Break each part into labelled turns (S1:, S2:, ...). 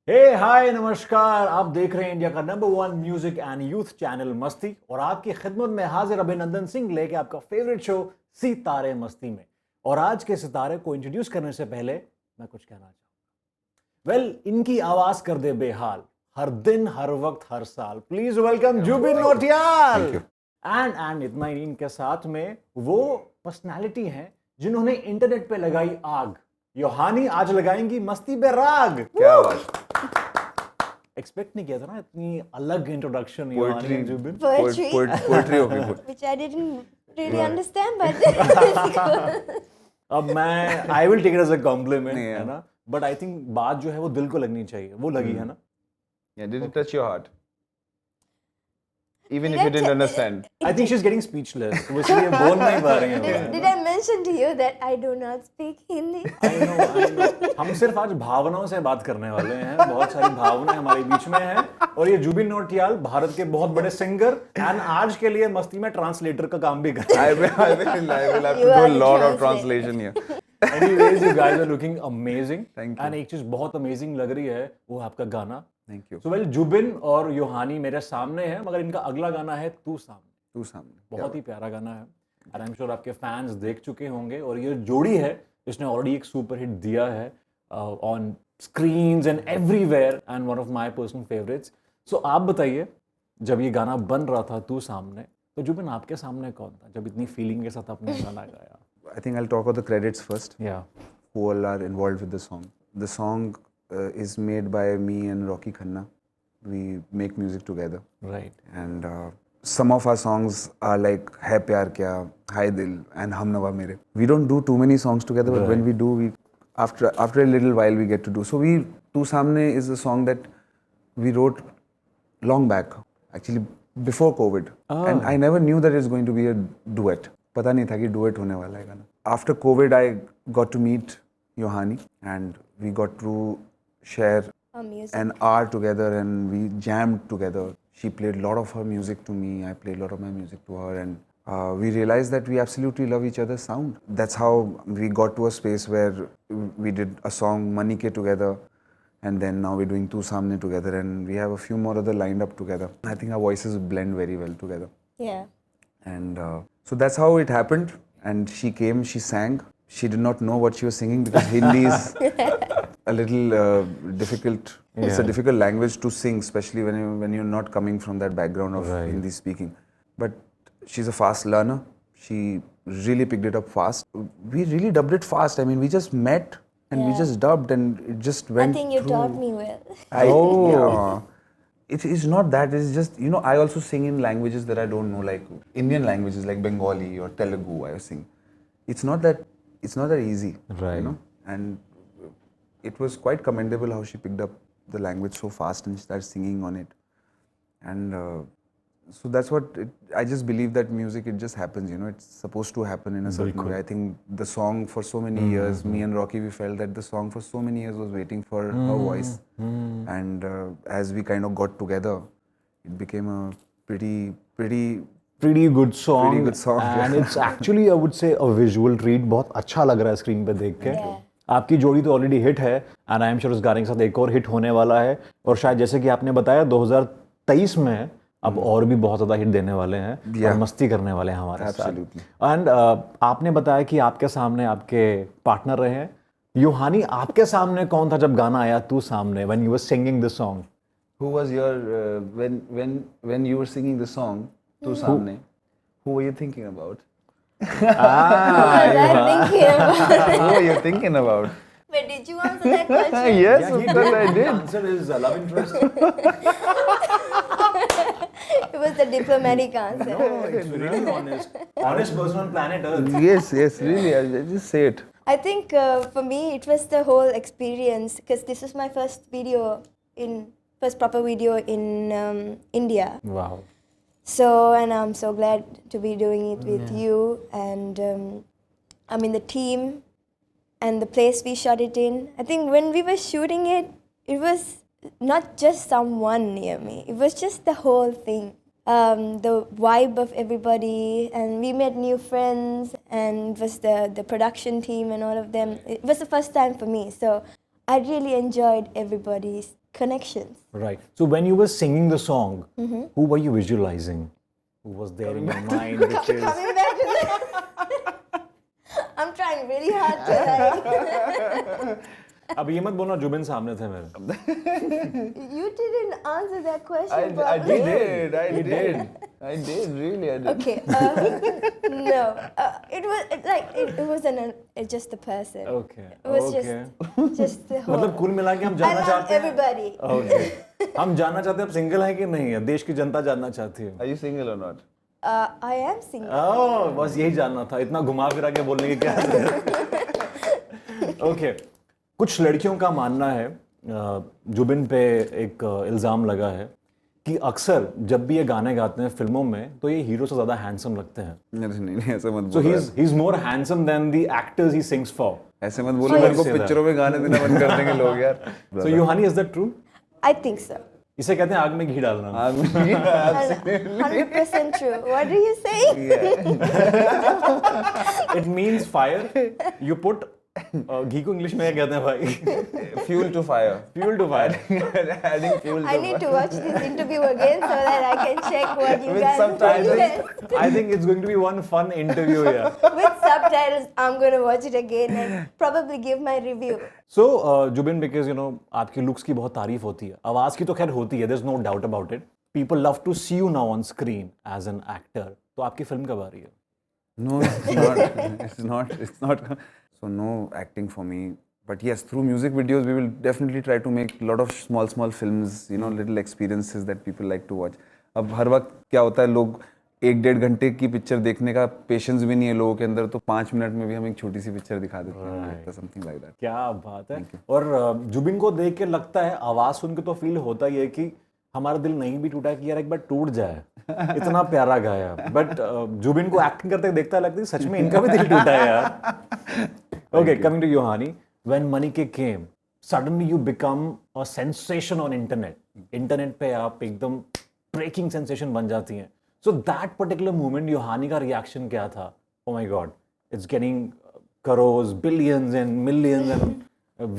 S1: हे हाय नमस्कार, आप देख रहे हैं इंडिया का number 1 music and youth channel मस्ती और आपकी खिदमत में हाजिर अभिनंदन सिंह लेके आपका फेवरेट शो सी तारे मस्ती में। और आज के सितारे को इंट्रोड्यूस करने से पहले मैं कुछ कहना चाहूंगा। इनकी आवाज कर दे बेहाल हर दिन हर वक्त हर साल। Please welcome Jubin Nautiyal. And इतना ही, इनके साथ में वो पर्सनालिटी हैं जिन्होंने इंटरनेट पे लगाई आग। योहानी आज लगाएंगी मस्ती पे राग।
S2: क्या बात।
S1: एक्सपेक्ट नहीं किया था ना इतनी अलग इंट्रोडक्शन।
S3: Poetry,
S2: होगी
S3: which I didn't really understand, but
S1: अब मैं I will take it as a compliment, है ना, बट आई थिंक बात जो है वो दिल को लगनी चाहिए, वो लगी है ना।
S2: Did it touch your heart? Even if you didn't understand.
S1: I think she is getting speechless, वो इसलिए बोल नहीं पा रही हैं।
S3: did I mention to you that I do not speak Hindi?
S1: I know. हम सिर्फ आज भावनाओं से बात करने वाले हैं, बहुत सारी भावनाएं हमारे बीच में हैं और ये जुबिन नौटियाल भारत के बहुत बड़े सिंगर एंड आज के लिए मस्ती में ट्रांसलेटर का काम भी कर रहे हैं।
S2: I will have to do a lot of translation here.
S1: Anyways, you guys are looking amazing.
S2: Thank you.
S1: And एक चीज बहुत अमेजिंग लग रही है वो आपका गाना।
S2: Thank you.
S1: So well, Zubin और योहानी मेरे सामने है, मगर इनका अगला गाना है तू सामने।
S2: तू सामने
S1: बहुत ही प्यारा गाना है और आई एम श्योर आपके फैंस देख चुके होंगे और ये जोड़ी है इसने ऑलरेडी एक सुपर हिट दिया है on screens and everywhere and one of my personal favourites. So आप बताइए, जब ये गाना बन रहा था तू सामने, तो जुबिन आपके सामने कौन था जब इतनी फीलिंग के साथ आपने गाना गाया?
S2: I think I'll talk about the credits first.
S1: Yeah.
S2: Who all are involved with the song. The song is made by me and Rocky Khanna. We make music together.
S1: Right.
S2: And some of our songs are like Hai Pyar Kya, Hai Dil and Hum Nawa Mere. We don't do too many songs together, but when we do, we after a little while we get to do. So Tu Saamne is a song that we wrote long back, actually before COVID. And I never knew that it's going to be a duet. पता नहीं था कि duet होने वाला है गाना. After COVID, I got to meet Yohani and we got to share an hour together and we jammed together. She played a lot of her music to me, I played a lot of my music to her, and we realized that we absolutely love each other's sound. That's how we got to a space where we did a song Manike together, and then now we're doing Tu Saamne together, and we have a few more other lined up together. I think our voices blend very well together.
S3: Yeah.
S2: And so that's how it happened. And she came, she sang. She did not know what she was singing because Hindi is a little difficult. Yeah. It's a difficult language to sing, especially when you're not coming from that background of Hindi speaking. But she's a fast learner. She really picked it up fast. We really dubbed it fast. I mean, we just met and we just dubbed and it just went
S3: I think you
S2: through.
S3: taught me well.
S2: Yeah. It is not that. It's just, I also sing in languages that I don't know, like Indian languages like Bengali or Telugu. I sing. It's not that easy,
S1: right?
S2: And it was quite commendable how she picked up the language so fast and started singing on it. And so that's what I just believe that music, it just happens. It's supposed to happen in a certain way. I think the song for so many years, me and Rocky, we felt that the song for so many years was waiting for her voice. And as we kind of got together, it became a pretty
S1: good song.
S2: Pretty good song.
S1: And it's actually, I would say, a visual treat. बहुत अच्छा लग रहा है screen पे देख के। आपकी जोड़ी तो ऑलरेडी हिट है एंड आई एम श्योर उस गाने के साथ एक और हिट होने वाला है और शायद जैसे कि आपने बताया 2023 में अब और भी बहुत ज्यादा हिट देने वाले हैं और मस्ती करने वाले हैं हमारे साथ। एंड आपने बताया कि आपके सामने आपके पार्टनर रहे हैं। योहानी, आपके सामने कौन था जब गाना आया तू सामने, when you were singing the song?
S2: Who was your when you were singing the song Tu Saamne? Who were you thinking about? Who were you thinking about?
S3: But did you answer that question?
S2: Yes, of course I did.
S1: The answer is love interest.
S3: It was the diplomatic answer.
S1: No, it's really honest. Honest person on planet Earth.
S2: Yes, really. I just say it.
S3: I think for me it was the whole experience because this was my first proper video in India.
S1: Wow.
S3: So, and I'm so glad to be doing it with you and I mean the team and the place we shot it in. I think when we were shooting it, it was not just someone near me. It was just the whole thing. The vibe of everybody, and we met new friends, and it was the production team and all of them. It was the first time for me, so I really enjoyed everybody's connections.
S1: Right. So when you were singing the song, who were you visualizing? Who was there in your mind? Which is
S3: Coming back to that. I'm trying really hard to like.
S1: अब ये मत बोलना जुबिन सामने थे मेरे.
S3: You didn't answer that question
S2: I
S3: properly.
S2: did. I did. Really, I did.
S3: Okay. No. It wasn't just the person.
S1: Okay.
S3: It was
S1: Okay.
S3: just the whole.
S1: मतलब कुल मिला के हम
S3: I
S1: जानना
S3: love
S1: चाहते हैं.
S3: everybody.
S1: Okay. हम जानना चाहते हैं आप सिंगल हैं कि नहीं है. देश की जनता जानना चाहती है.
S2: Are you single or not?
S3: I am single.
S1: ओह बस यही जानना था. इतना घुमा फिरा के बोलने की क्या जरूरत. ओके. कुछ लड़कियों का मानना है जुबिन पे एक इल्ज़ाम लगा है कि अक्सर जब भी ये गाने गाते हैं फिल्मों में तो ये हीरो से ज़्यादा हैंडसम लगते हैं.
S2: नहीं ऐसा मत
S1: So
S2: बोलो.
S1: he is more handsome than the actors he sings for.
S2: ऐसे मत बोलो. मेरे को
S1: say that.
S2: पिक्चरों में गाने देना बंद कर देंगे लोग यार.
S1: So Yohani, is that true?
S3: I think so.
S1: इसे कहते हैं आग में घी डालना.
S3: 100% true. What are you saying?
S1: It means fire. You put घी को इंग्लिश में क्या कहते हैं भाई?
S2: Fuel to fire.
S1: Fuel to fire.
S2: Adding fuel to
S3: I need to watch this interview again so that I can check what you
S2: With
S3: guys
S2: subtitles.
S1: I think it's going to be one fun interview here.
S3: With subtitles, I'm going to watch it again and probably give my review.
S1: So Jubin, because you know आपकी looks की बहुत तारीफ होती है, आवाज की तो खैर होती है, there's no doubt about it. People love to see you now on screen as an actor. तो आपकी फिल्म कब आ रही है?
S2: No, it's not. It's not. So no acting for me. But yes, through music videos, we will definitely try to make a lot of small films. You know, little experiences that people like to watch. अब हर वक्त क्या होता है लोग 1-1.5 घंटे की picture देखने का पेशेंस भी नहीं है लोगों के अंदर, तो 5 मिनट में भी हम एक छोटी सी पिक्चर दिखा देते हैं. Something like that.
S1: क्या बात है. और जुबिन को देख के लगता है, आवाज सुन के तो फील होता ही है कि हमारा दिल नहीं भी टूटा कि यार एक बार टूट जाए. इतना प्यारा गाया. बट जुबिन को एक्टिंग करते देखता लगता है सच में इनका भी दिल टूटा है यार. Okay, coming to Yohani, when Manike came, suddenly you become a sensation on internet. Internet पे आप एकदम breaking sensation बन जाती हैं. So that particular moment, Yohani का reaction क्या था? Oh my God, it's getting crores, billions and millions and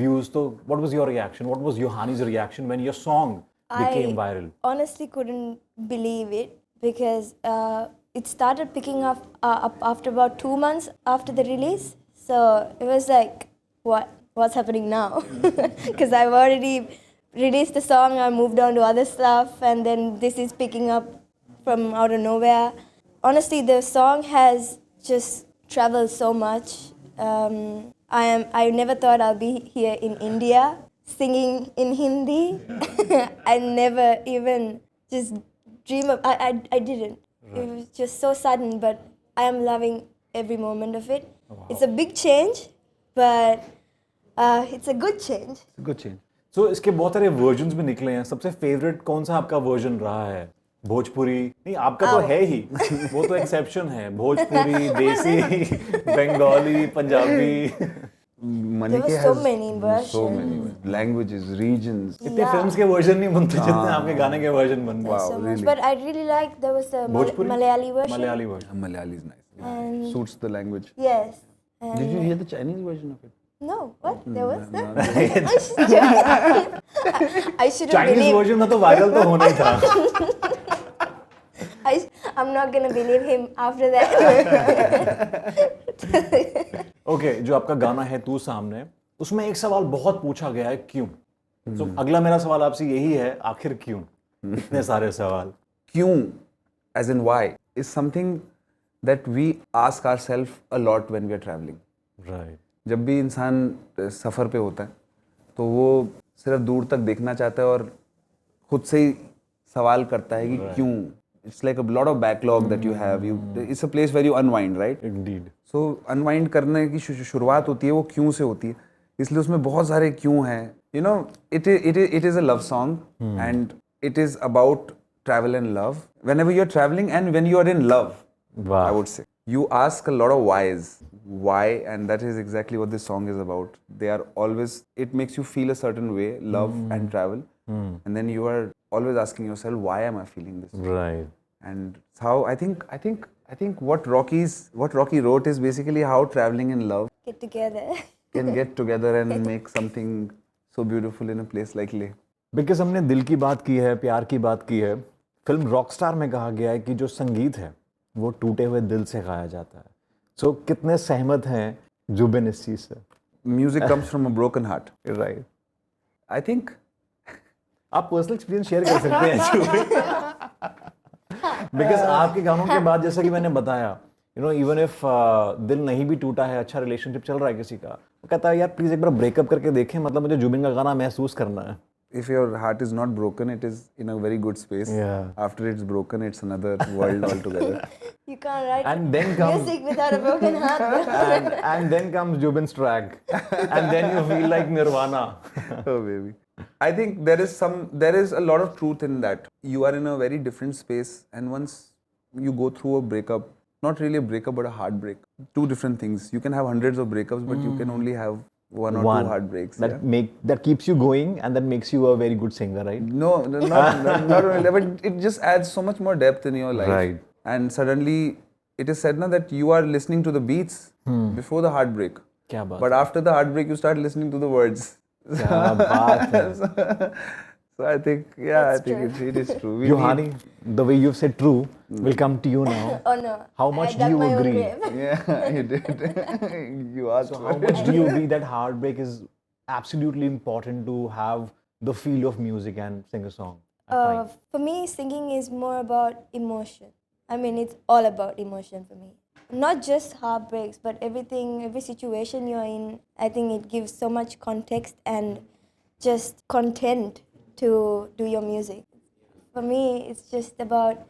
S1: views. So what was your reaction? What was Yohani's reaction when your song became viral?
S3: I honestly couldn't believe it because it started picking up after about 2 months after the release. So it was like, what's happening now? Because I've already released the song, I moved on to other stuff, and then this is picking up from out of nowhere. Honestly, the song has just traveled so much. I never thought I'll be here in India singing in Hindi. I never even just dream of. I didn't. Right. It was just so sudden, but I am loving every moment of it. Wow. It's a big change, but it's a good change.
S1: Good change. So इसके बहुत सारे versions भी निकले हैं. सबसे favorite कौन सा आपका version रहा है? भोजपुरी नहीं आपका तो है ही. वो तो exception है. भोजपुरी, देसी, Bengali, Punjabi.
S2: Manike
S3: there were so many versions.
S2: So many languages, regions.
S1: इतने films के version नहीं बनते जितने आपके गाने के version बनते.
S2: Wow,
S3: so
S2: really.
S3: much. But I really like there was a Malayali version.
S1: Malayali version.
S2: Malayali is nice.
S3: And
S2: Suits the language.
S3: yes. And
S2: Did you hear the Chinese version of it?
S3: no, what? There was
S2: no,
S3: that? I shouldn't
S1: Chinese
S3: believe.
S1: version था तो viral तो होना ही था.
S3: I'm not gonna believe him after that.
S1: Okay, जो आपका गाना है तू सामने, उसमें एक सवाल बहुत पूछा गया है क्यों. So अगला मेरा सवाल आपसे यही है, आखिर क्यों? इतने सारे सवाल.
S2: Kyun, as in why, is something that we ask ourselves a lot when we are traveling.
S1: Right.
S2: जब भी इंसान सफ़र पे होता है तो वो सिर्फ दूर तक देखना चाहता है और खुद से ही सवाल करता है कि क्यों. It's like a lot of backlog that you have. It's a place where you unwind, right?
S1: Indeed.
S2: So unwind करने की शुरुआत होती है वो क्यों से होती है. इसलिए उसमें बहुत सारे क्यों हैं. You know, it is a love song and it is about travel and love. Whenever you're traveling and when you are in love,
S1: Wow.
S2: I would say, you ask a lot of whys. Why? And that is exactly what this song is about. They are always, it makes you feel a certain way, love and travel. And then you are always asking yourself, why am I feeling this?
S1: Right.
S2: And how I think what Rocky wrote is basically how traveling in love
S3: Get together.
S2: can get together and make something so beautiful in a place like Leh.
S1: Because हमने दिल की बात की है, प्यार की बात की है। फिल्म रॉकस्टार में कहा गया है कि जो संगीत है वो टूटे हुए दिल से गाया जाता है। सो कितने सहमत हैं जुबिन इस चीज से?
S2: Music comes from a broken heart.
S1: Right,
S2: I think
S1: आप पर्सनल एक्सपीरियंस शेयर कर सकते हैं बिकॉज आपके गानों के बाद, जैसा कि मैंने बताया, यू नो, इवन इफ दिल नहीं भी टूटा है, अच्छा रिलेशनशिप चल रहा है किसी का, वो कहता है यार प्लीज एक बार ब्रेकअप करके देखें, मतलब मुझे जुबिन का गाना महसूस करना है।
S2: if your heart is not broken, it is in a very good space.
S1: Yeah.
S2: After it's broken, it's another world altogether.
S3: You can't write
S1: And then comes
S3: music without a broken heart.
S1: and then comes Jubin's track, and then you feel like Nirvana.
S2: Oh baby. I think there is a lot of truth in that. You are in a very different space, and once you go through a breakup, not really a breakup but a heartbreak, two different things. You can have hundreds of breakups, but you can only have one or two heartbreaks.
S1: That keeps you going, and that makes you a very good singer, right?
S2: No, not really, but it just adds so much more depth in your life.
S1: Right.
S2: And suddenly it is said now that you are listening to the beats before the heartbreak.
S1: क्या बात
S2: But after the heartbreak, you start listening to the words.
S1: क्या बात है।
S2: So I think, yeah, I think it is true. We
S1: Yohani, the way you've said true will come to you now.
S3: Oh no.
S1: How much
S3: I
S1: do
S3: dug
S1: you
S3: my own
S1: agree?
S3: grave.
S2: need- Yeah, you did. You asked
S1: So
S2: for
S1: how
S2: it.
S1: much do you agree that heartbreak is absolutely important to have the feel of music and sing a song? I find.
S3: For me, singing is more about emotion. I mean, it's all about emotion for me. Not just heartbreaks, but everything, every situation you're in. I think it gives so much context and just content to do your music. For me, it's just about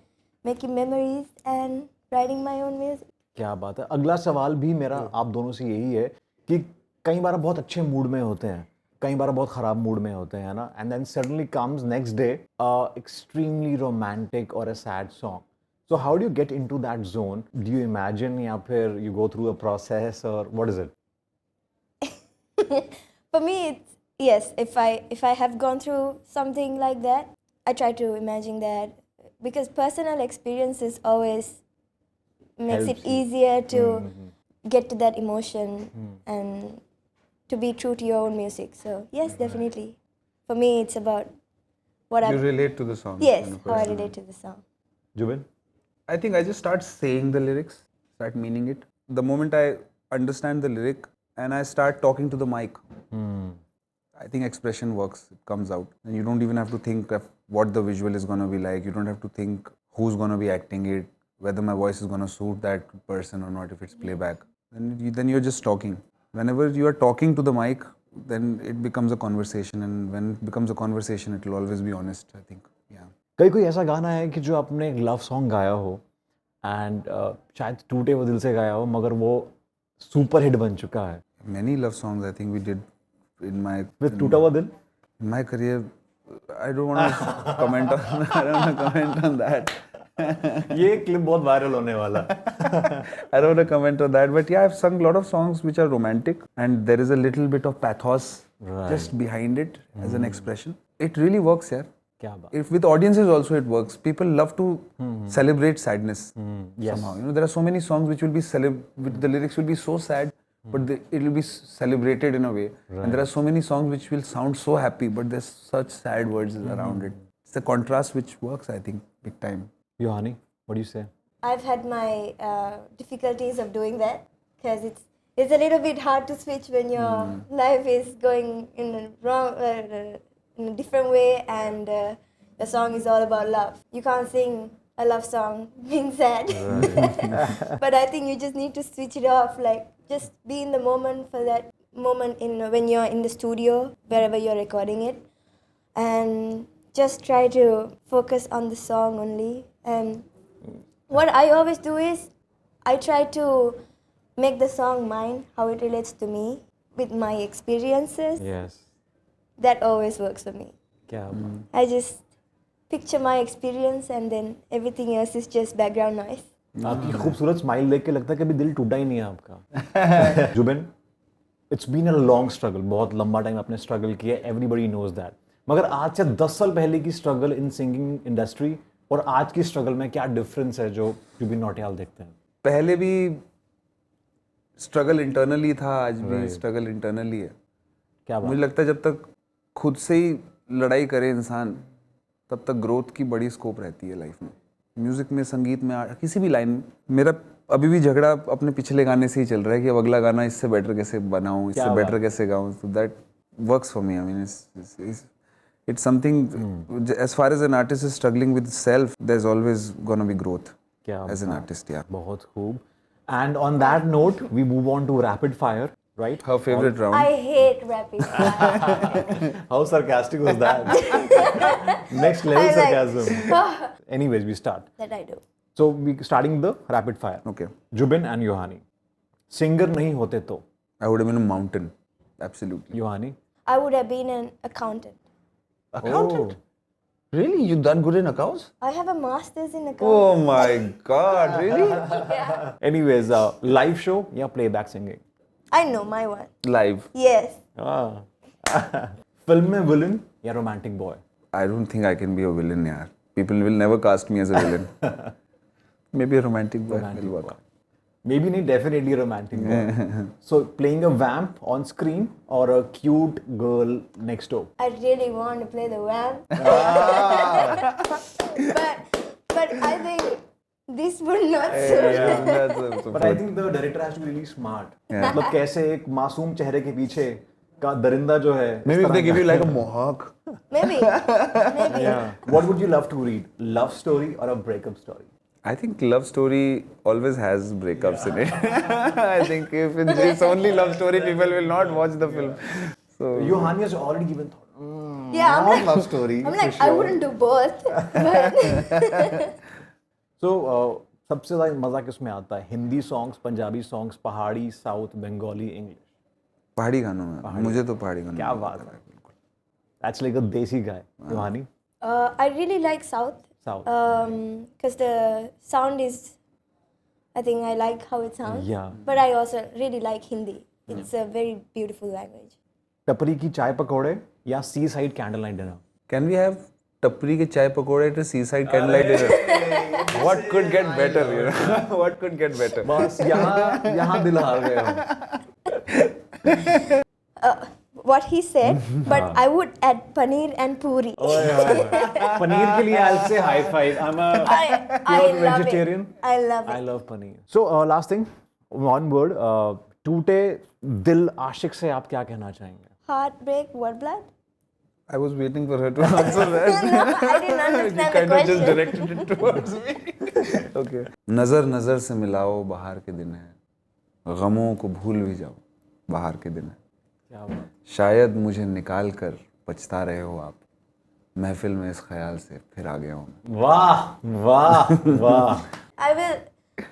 S3: making memories and writing my own music.
S1: क्या बात है। अगला सवाल भी मेरा आप दोनों से यही है कि कई बार बहुत अच्छे मूड में होते हैं, कई बार बहुत खराब मूड में होते हैं ना, and then suddenly comes next day extremely romantic और a sad song. So how do you get into that zone? Do you imagine, या फिर you go through a process, और what is it?
S3: For me, it's yes. If I have gone through something like that, I try to imagine that because personal experiences always makes
S1: Helps
S3: it
S1: you.
S3: easier to get to that emotion and to be true to your own music. So yes, definitely. For me, it's about what
S2: You
S3: I
S2: relate to the song.
S3: yes
S2: in a
S3: how I
S2: personal
S3: relate to the song.
S1: Jubin?
S2: I think I just start saying the lyrics, start meaning it. The moment I understand the lyric and I start talking to the mic, I think expression works. It comes out. And you don't even have to think of what the visual is going to be like. You don't have to think who's going to be acting it, whether my voice is going to suit that person or not, if it's playback. Then you're just talking. Whenever you are talking to the mic, then it becomes a conversation. And when it becomes a conversation, it will always be honest, I think. Yeah.
S1: कोई ऐसा गाना है कि जो आपने एक love song गाया हो एंड शायद टूटे हुए दिल से गाया हो, मगर वो सुपर हिट बन चुका है?
S2: Many love songs I think we did in my
S1: with टूटा हुआ दिल?
S2: in my career. I don't want to comment on. I don't want to comment on that.
S1: ये क्लिप बहुत वायरल होने वाला है।
S2: I don't want to comment on that. But yeah, I've sung a lot of songs which are romantic, and there is a little bit of pathos just behind it as an expression. It really works, yeah.
S1: क्या बात।
S2: If with audiences also it works. People love to celebrate sadness somehow. You know, there are so many songs which will be the lyrics will be so sad, but it will be celebrated in a way. And there are so many songs which will sound so happy, but there's such sad words around it. It's the contrast which works, I think, big time.
S1: Yohani, what do you say?
S3: I've had my difficulties of doing that because it's a little bit hard to switch when your life is going in a wrong in a different way and the song is all about love. You can't sing a love song being sad. But I think you just need to switch it off, like just be in the moment for that moment when you're in the studio, wherever you're recording it, and just try to focus on the song only. And what I always do is I try to make the song mine, how it relates to me with my experiences.
S1: Yes.
S3: That always works for me.
S1: क्या बात।
S3: I just picture my experience and then everything else is just background noise.
S1: आपकी खूबसूरत smile देख के लगता है कि अभी दिल टूटा ही नहीं है आपका। Jubin, it's been a long struggle, बहुत लंबा टाइम आपने स्ट्रगल किया, एवरीबडी नोज दैट। मगर आज से 10 साल पहले की स्ट्रगल इन सिंगिंग इंडस्ट्री और आज की स्ट्रगल में क्या डिफरेंस है जो जुबिन नौटियाल देखते हैं?
S2: पहले भी स्ट्रगल इंटरनली था, आज भी स्ट्रगल इंटरनली है।
S1: क्या बात।
S2: मुझे लगता है जब तक खुद से ही लड़ाई करे इंसान तब तक ग्रोथ की बड़ी स्कोप रहती है लाइफ में. म्यूजिक में, संगीत में, किसी भी लाइन में. मेरा अभी भी झगड़ा अपने पिछले गाने से ही चल रहा है कि अब अगला गाना इससे बेटर कैसे बनाऊं, इससे बेटर कैसे गाऊं. So that works for me. I mean, it's something. As far as an artist is struggling with self, there's always gonna be growth as an artist. Yeah.
S1: बहुत खूब. And on that note, we move on to rapid fire, right?
S2: Her favorite round.
S3: I hate rapid fire.
S1: How sarcastic was that? Next level
S3: I like-
S1: sarcasm. Anyways, we start.
S3: That I do.
S1: So we starting the rapid fire.
S2: Okay.
S1: Jubin and Yohani. Singer नहीं होते तो
S2: I would have been a mountain. Absolutely.
S1: Yohani.
S3: I would have been an accountant.
S2: Accountant? Really? You done good in accounts?
S3: I have a master's in accounting.
S2: Oh my God! Really?
S3: Yeah.
S1: Anyways, live show या playback singing.
S3: I know my one.
S2: Live.
S3: Yes.
S1: Film में villain या romantic boy.
S2: I don't think I can be a villain, yaar. People will never cast me as a villain. Maybe a romantic boy will work.
S1: Maybe नहीं, definitely a romantic boy. So playing a vamp on screen or a cute girl next door.
S3: I really want to play the vamp. but I think this would not suit.
S1: But I think the director has to be really smart. मतलब कैसे एक मासूम चेहरे के पीछे का दरिंदा जो है.
S2: Maybe if they give you like a mohawk.
S3: Maybe.
S1: Yeah. What would you love to read? Love story or a breakup story?
S2: I think love story always has breakups in it. I think if it's only love story, people will not watch the film. So
S1: Yohani has already given thought.
S3: Yeah, I'm
S1: Not
S3: like,
S1: love story.
S3: I'm
S1: for
S3: like,
S1: sure.
S3: I wouldn't do both. But
S1: So सबसे ज़्यादा मज़ा किसमें आता है? Hindi songs, Punjabi songs, पहाड़ी, south, Bengali, English.
S2: पहाड़ी गानों में मुझे तो पहाड़ी गानों
S1: क्या बात है? That's like a desi guy. Yohani.
S3: I really like South.
S1: South.
S3: Because the sound is, I think I like how it sounds.
S1: Yeah.
S3: But I also really like Hindi. It's a very beautiful language.
S1: टपरी की चाय पकौड़े या seaside candle night dinner.
S2: Can we have टपरी के चाय पकोड़े to seaside candlelight dinner? What could get better, you know? What could get better?
S1: बस यहाँ दिल हार गए हम.
S3: What he said, but I would add paneer and puri.
S1: Paneer के लिए I'll say high five. I'm a
S3: I
S1: pure
S3: love
S1: vegetarian.
S3: it. I love
S1: I
S3: it.
S1: love paneer. So last thing, one word. टूटे दिल आशिक से आप क्या कहना चाहेंगे?
S3: Heartbreak, what blood?
S2: I was waiting for her to answer that.
S3: No, I didn't understand the
S2: kind of just
S3: question.
S2: directed it towards me. Okay. नजर नजर से मिलाओ बाहर के दिन है, गमों को भूल भी जाओ बाहर के दिन है.
S1: क्या बात.
S2: शायद मुझे निकाल कर पछता रहे हो आप, महफिल में इस ख्याल से फिर आ गया हूँ मैं.
S1: वाह वाह वाह.
S3: I will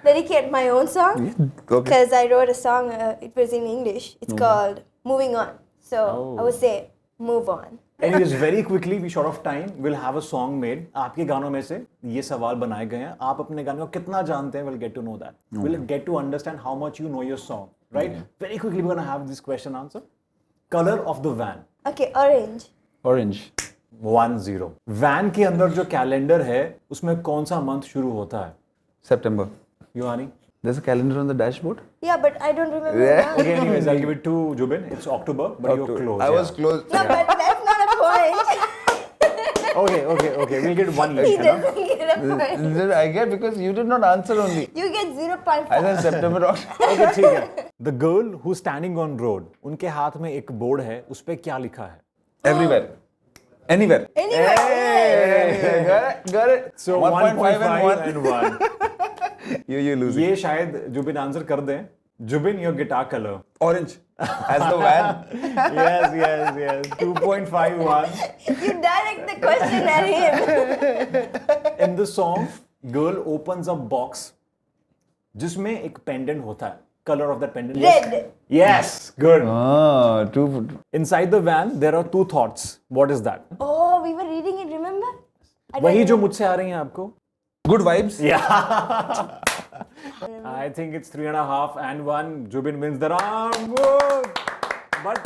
S3: dedicate my own song
S2: Okay.
S3: because I wrote a song. It was in English. It's called "Moving On." So I would say, "Move on."
S1: Anyways, very quickly, we short of time, we'll have a song made. आपके गानों में से ये सवाल बनाए गए हैं. आप अपने गानों को कितना जानते हैं? We'll get to know that. We'll get to understand how much you know your song, right? Very quickly, we're gonna have this question answer. Color of the van.
S3: Okay, orange.
S2: Orange.
S1: 1-0. Van के अंदर जो calendar है उसमें कौन सा month शुरू होता है?
S2: September.
S1: Yohani.
S2: There's a calendar on the dashboard.
S3: Yeah, but I don't remember.
S2: Yeah.
S3: the month.
S1: Okay, anyways, I'll give it to Jubin. It's October, but you're close.
S2: I was
S1: yeah.
S2: close.
S3: No, but that's not a point.
S1: Okay. We'll get one
S3: He
S1: left. है ना?
S3: doesn't get a point.
S2: I get because you did not answer only.
S3: You get 0.5.
S2: I said September.
S1: Okay, ठीक है. The girl who's standing on road. उनके हाथ में एक board है. उस पे क्या लिखा है?
S2: Everywhere. Anywhere.
S3: Anyway,
S2: Got it.
S1: So 1.5 and 1.
S2: You losing.
S1: ये शायद जुबिन आंसर कर दें. Jubin, your guitar color.
S2: Orange. As the van.
S1: Yes. 2.51.
S3: you direct the question at him.
S1: In the song, girl opens a box जिसमें एक pendant होता है. Color of that pendant.
S3: Red.
S1: Yes. Good.
S2: Ah, two.
S1: Inside the van, there are two thoughts. What is that?
S3: Oh, we were reading it, remember? I don't
S1: वही जो
S3: remember.
S1: मुझसे आ रही हैं आपको.
S2: Good vibes.
S1: Yeah. I think it's 3.5 and 1. Jubin wins the round. Good. But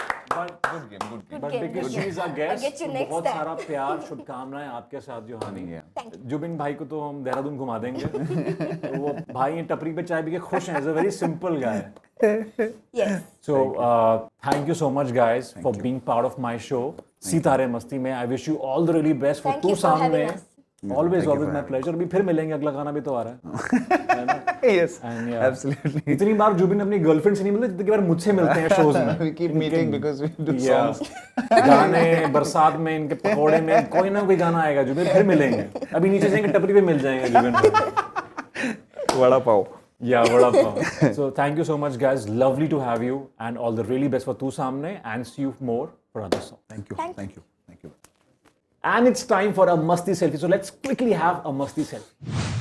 S2: good game, good game.
S1: But
S3: game,
S1: because
S3: good
S1: she is our
S3: I'll
S1: guest,
S3: get you
S1: तो
S3: next
S1: बहुत
S3: time.
S1: सारा प्यार शुभकामनाएं आपके साथ योहानी।
S2: Yeah.
S1: जुबिन भाई को तो हम देहरादून घुमा देंगे। तो वो भाई टपरी पे चाय पी के खुश हैं। He's a very simple guy.
S3: Yes.
S1: So thank you so much guys for being part of my show सी तारे मस्ती में। I wish you all the really best for
S3: Thank
S1: तू
S3: you for
S1: सामने।
S3: having us.
S1: Always my pleasure। अभी फिर मिलेंगे, अगला गाना भी तो आ रहा है।
S2: Yes,
S1: And
S2: absolutely.
S1: इतनी बार जुबिन अपनी गर्लफ्रेंड से नहीं मिलते जितनी बार मुझसे मिलते हैं शोज में।
S2: We keep meeting because we do
S1: Yeah.
S2: songs.
S1: गाने बरसात में इनके पकोड़े में कोई ना कोई गाना आएगा जुबिन, फिर मिलेंगे। अभी नीचे जाएंगे टपरी पे मिल जाएंगे Zubin.
S2: Vada pav.
S1: Yeah, vada pav. So thank you so much guys, lovely to have you and all the really best for Tu Saamne, and see you more for other songs.
S2: Thank you.
S3: Thank
S2: Thank you. Thank you.
S1: And it's time for a Masti selfie. So let's quickly have a Masti selfie.